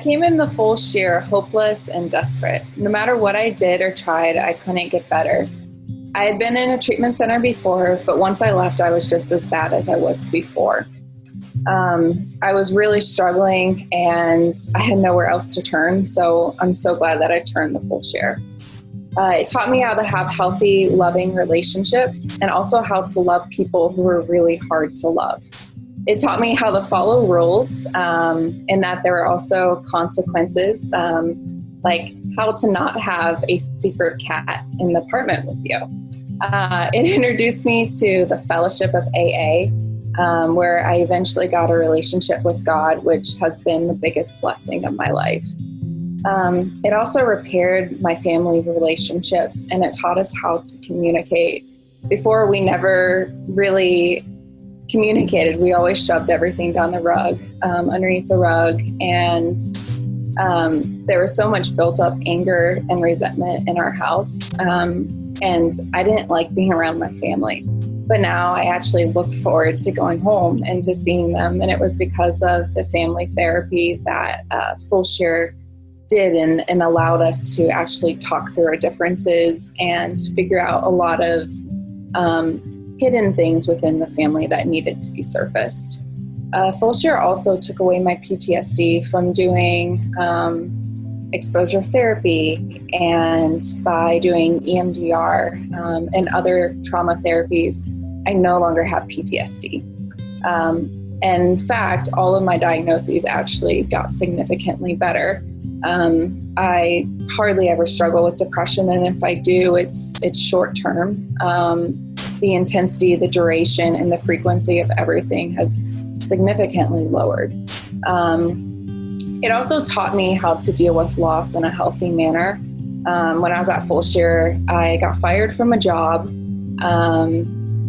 came in the Fulshear hopeless and desperate. No matter what I did or tried, I couldn't get better. I had been in a treatment center before, but once I left, I was just as bad as I was before. I was really struggling and I had nowhere else to turn, so I'm so glad that I turned the Fulshear. It taught me how to have healthy, loving relationships and also how to love people who are really hard to love. It taught me how to follow rules and that there are also consequences, like how to not have a secret cat in the apartment with you. It introduced me to the fellowship of AA, where I eventually got a relationship with God, which has been the biggest blessing of my life. It also repaired my family relationships, and it taught us how to communicate. Before, we never really communicated. We always shoved everything down the rug, underneath the rug, and there was so much built up anger and resentment in our house, and I didn't like being around my family. But now I actually look forward to going home and to seeing them, and it was because of the family therapy that Fulshear did and allowed us to actually talk through our differences and figure out a lot of hidden things within the family that needed to be surfaced. Fulshear also took away my PTSD from doing exposure therapy, and by doing EMDR and other trauma therapies, I no longer have PTSD. In fact, all of my diagnoses actually got significantly better. I hardly ever struggle with depression, and if I do, it's short term. The intensity, the duration, and the frequency of everything has significantly lowered. It also taught me how to deal with loss in a healthy manner. When I was at Fulshear, I got fired from a job.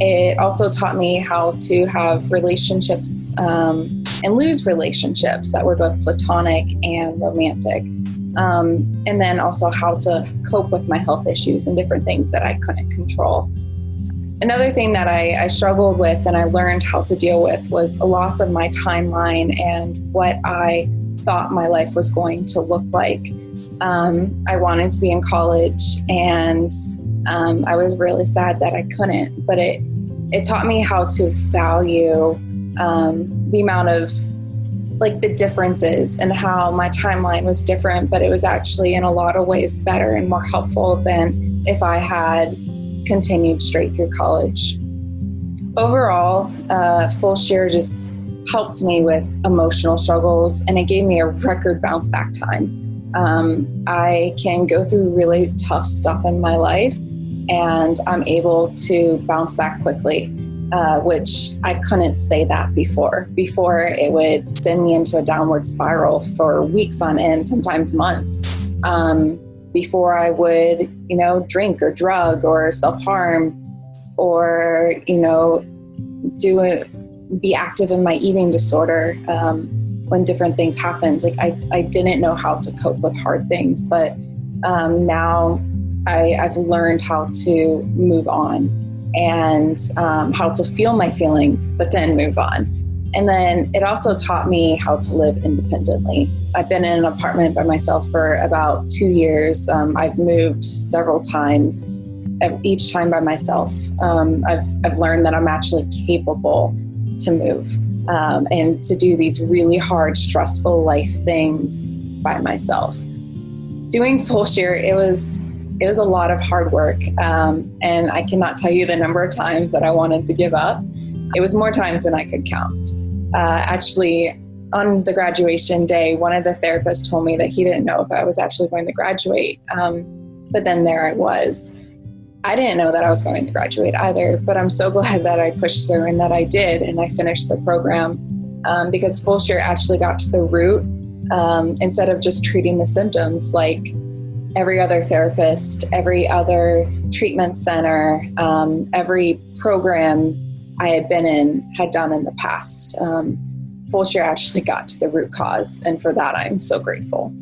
It also taught me how to have relationships and lose relationships that were both platonic and romantic. And then also how to cope with my health issues and different things that I couldn't control. Another thing that I struggled with and I learned how to deal with was a loss of my timeline and what I thought my life was going to look like. I wanted to be in college, and I was really sad that I couldn't, but it taught me how to value the amount of the differences and how my timeline was different, but it was actually in a lot of ways better and more helpful than if I had continued straight through college. Overall, Fulshear just helped me with emotional struggles, and it gave me a record bounce back time. I can go through really tough stuff in my life, and I'm able to bounce back quickly, which I couldn't say that before. Before, it would send me into a downward spiral for weeks on end, sometimes months. Before I would, drink or drug or self-harm or, be active in my eating disorder when different things happened. I didn't know how to cope with hard things, but now I've learned how to move on and how to feel my feelings, but then move on. And then it also taught me how to live independently. I've been in an apartment by myself for about 2 years. I've moved several times, each time by myself. I've learned that I'm actually capable to move and to do these really hard, stressful life things by myself. Doing Fulshear, it was a lot of hard work, and I cannot tell you the number of times that I wanted to give up. It was more times than I could count. Actually, on the graduation day, one of the therapists told me that he didn't know if I was actually going to graduate, but then there I was. I didn't know that I was going to graduate either, but I'm so glad that I pushed through and that I did, and I finished the program because Fulshear actually got to the root instead of just treating the symptoms like every other therapist, every other treatment center, every program I had been in had done in the past. Fulshear actually got to the root cause, and for that I'm so grateful.